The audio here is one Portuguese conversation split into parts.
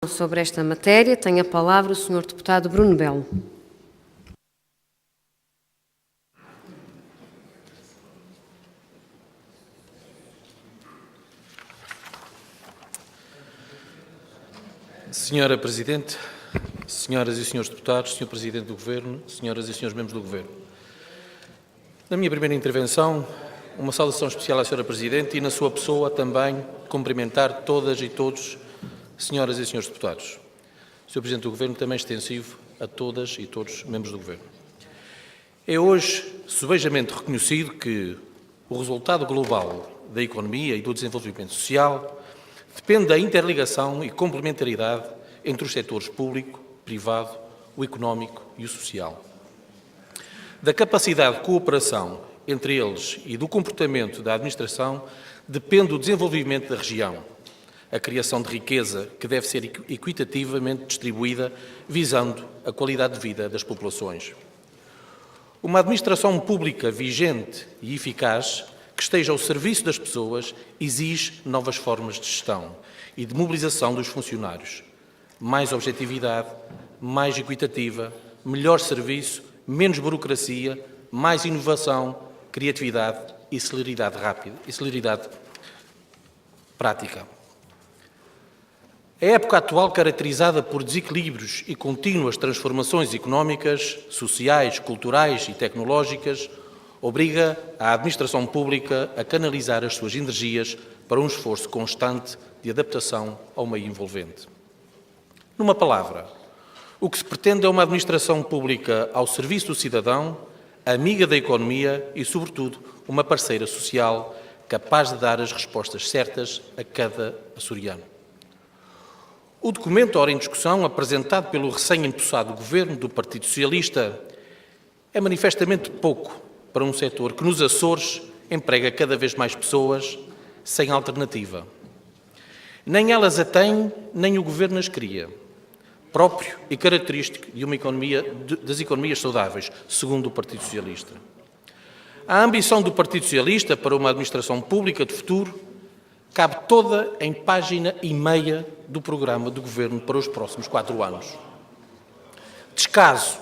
Sobre esta matéria, tem a palavra o Sr. Deputado Bruno Belo. Senhora Presidente, senhoras e senhores deputados, Sr. Presidente do Governo, senhoras e senhores membros do Governo. Na minha primeira intervenção, uma saudação especial à Sra. Presidente e, na sua pessoa, também cumprimentar todas e todos, senhoras e senhores deputados. Sr. Presidente do Governo, também extensivo a todas e todos membros do Governo. É hoje subejamente reconhecido que o resultado global da economia e do desenvolvimento social depende da interligação e complementaridade entre os setores público, privado, o económico e o social. Da capacidade de cooperação entre eles e do comportamento da administração depende o desenvolvimento da região, a criação de riqueza que deve ser equitativamente distribuída, visando a qualidade de vida das populações. Uma administração pública vigente e eficaz, que esteja ao serviço das pessoas, exige novas formas de gestão e de mobilização dos funcionários. Mais objetividade, mais equitativa, melhor serviço, menos burocracia, mais inovação, criatividade e celeridade rápida e celeridade prática. A época atual, caracterizada por desequilíbrios e contínuas transformações económicas, sociais, culturais e tecnológicas, obriga a administração pública a canalizar as suas energias para um esforço constante de adaptação ao meio envolvente. Numa palavra, o que se pretende é uma administração pública ao serviço do cidadão, amiga da economia e, sobretudo, uma parceira social capaz de dar as respostas certas a cada açoriano. O documento ora em discussão, apresentado pelo recém-empossado Governo do Partido Socialista, é manifestamente pouco para um setor que nos Açores emprega cada vez mais pessoas sem alternativa. Nem elas a têm, nem o Governo as cria. Próprio e característico de uma economia, das economias saudáveis, segundo o Partido Socialista. A ambição do Partido Socialista para uma administração pública de futuro cabe toda em página e meia do programa do Governo para os próximos 4 anos. Descaso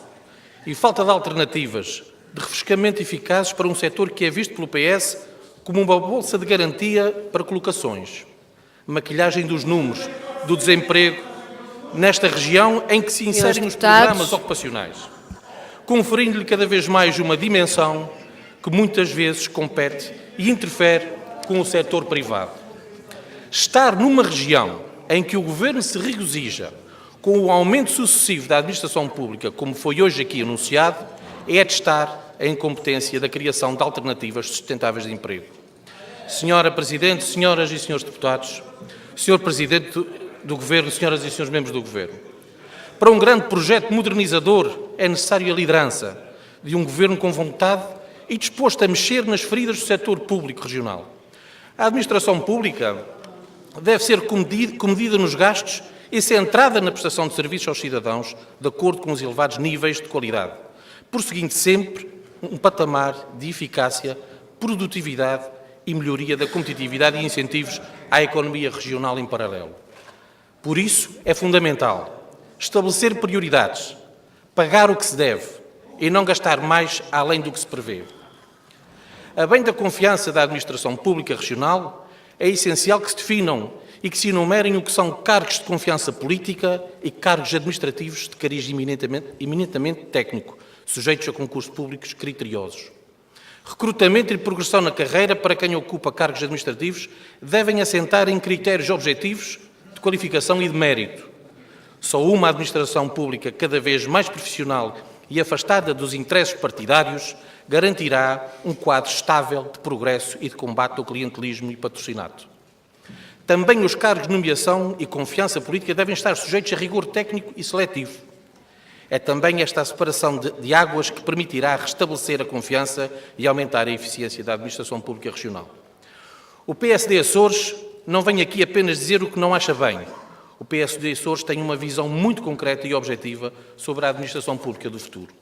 e falta de alternativas de refrescamento eficazes para um setor que é visto pelo PS como uma bolsa de garantia para colocações. Maquilhagem dos números do desemprego nesta região em que se inserem os programas ocupacionais, conferindo-lhe cada vez mais uma dimensão que muitas vezes compete e interfere com o setor privado. Estar numa região em que o Governo se regozija com o aumento sucessivo da administração pública, como foi hoje aqui anunciado, é atestar a incompetência da criação de alternativas sustentáveis de emprego. Senhora Presidente, senhoras e senhores deputados, Senhor Presidente do Governo, senhoras e senhores membros do Governo, para um grande projeto modernizador é necessária a liderança de um Governo com vontade e disposto a mexer nas feridas do setor público regional. A administração pública deve ser comedida nos gastos e centrada na prestação de serviços aos cidadãos, de acordo com os elevados níveis de qualidade, prosseguindo sempre um patamar de eficácia, produtividade e melhoria da competitividade e incentivos à economia regional em paralelo. Por isso, é fundamental estabelecer prioridades, pagar o que se deve e não gastar mais além do que se prevê. A bem da confiança da administração pública regional, é essencial que se definam e que se enumerem o que são cargos de confiança política e cargos administrativos de cariz eminentemente técnico, sujeitos a concursos públicos criteriosos. Recrutamento e progressão na carreira para quem ocupa cargos administrativos devem assentar em critérios objetivos de qualificação e de mérito. Só uma administração pública cada vez mais profissional e afastada dos interesses partidários garantirá um quadro estável de progresso e de combate ao clientelismo e patrocinato. Também os cargos de nomeação e confiança política devem estar sujeitos a rigor técnico e seletivo. É também esta a separação de águas que permitirá restabelecer a confiança e aumentar a eficiência da administração pública regional. O PSD Açores não vem aqui apenas dizer o que não acha bem. O PSD Açores tem uma visão muito concreta e objetiva sobre a administração pública do futuro.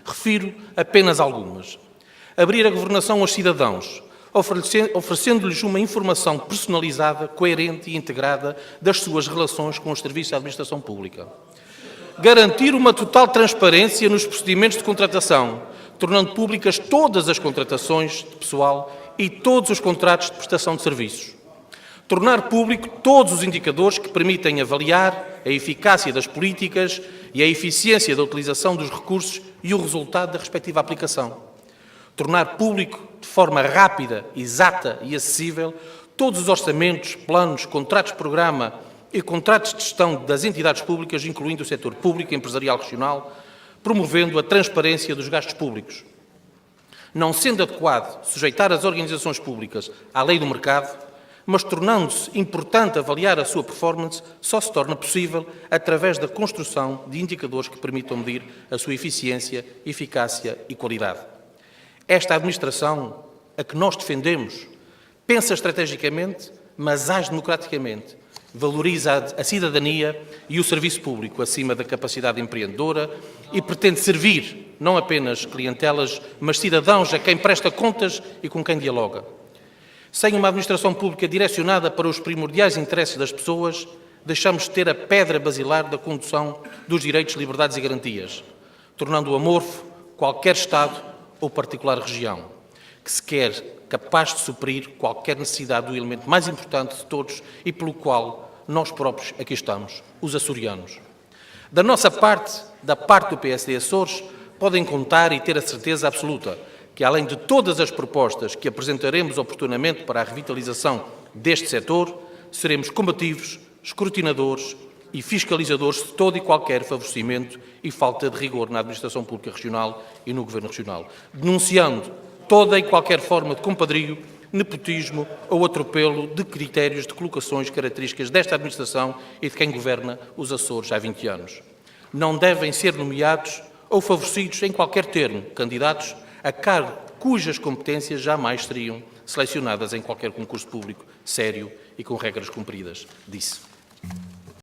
Refiro apenas algumas. Abrir a governação aos cidadãos, oferecendo-lhes uma informação personalizada, coerente e integrada das suas relações com os serviços da administração pública. Garantir uma total transparência nos procedimentos de contratação, tornando públicas todas as contratações de pessoal e todos os contratos de prestação de serviços. Tornar público todos os indicadores que permitem avaliar a eficácia das políticas e a eficiência da utilização dos recursos e o resultado da respectiva aplicação. Tornar público, de forma rápida, exata e acessível, todos os orçamentos, planos, contratos de programa e contratos de gestão das entidades públicas, incluindo o setor público e empresarial regional, promovendo a transparência dos gastos públicos. Não sendo adequado sujeitar as organizações públicas à lei do mercado, mas tornando-se importante avaliar a sua performance, só se torna possível através da construção de indicadores que permitam medir a sua eficiência, eficácia e qualidade. Esta administração, a que nós defendemos, pensa estrategicamente, mas age democraticamente. Valoriza a cidadania e o serviço público acima da capacidade empreendedora e pretende servir não apenas clientelas, mas cidadãos a quem presta contas e com quem dialoga. Sem uma administração pública direcionada para os primordiais interesses das pessoas, deixamos de ter a pedra basilar da condução dos direitos, liberdades e garantias, tornando amorfo qualquer Estado ou particular região, que se quer capaz de suprir qualquer necessidade do elemento mais importante de todos e pelo qual nós próprios aqui estamos, os açorianos. Da nossa parte, da parte do PSD Açores, podem contar e ter a certeza absoluta que, além de todas as propostas que apresentaremos oportunamente para a revitalização deste setor, seremos combativos, escrutinadores e fiscalizadores de todo e qualquer favorecimento e falta de rigor na administração pública regional e no Governo regional, denunciando toda e qualquer forma de compadrio, nepotismo ou atropelo de critérios de colocações características desta administração e de quem governa os Açores há 20 anos. Não devem ser nomeados ou favorecidos em qualquer termo candidatos a cargo cujas competências jamais seriam selecionadas em qualquer concurso público sério e com regras cumpridas, disse.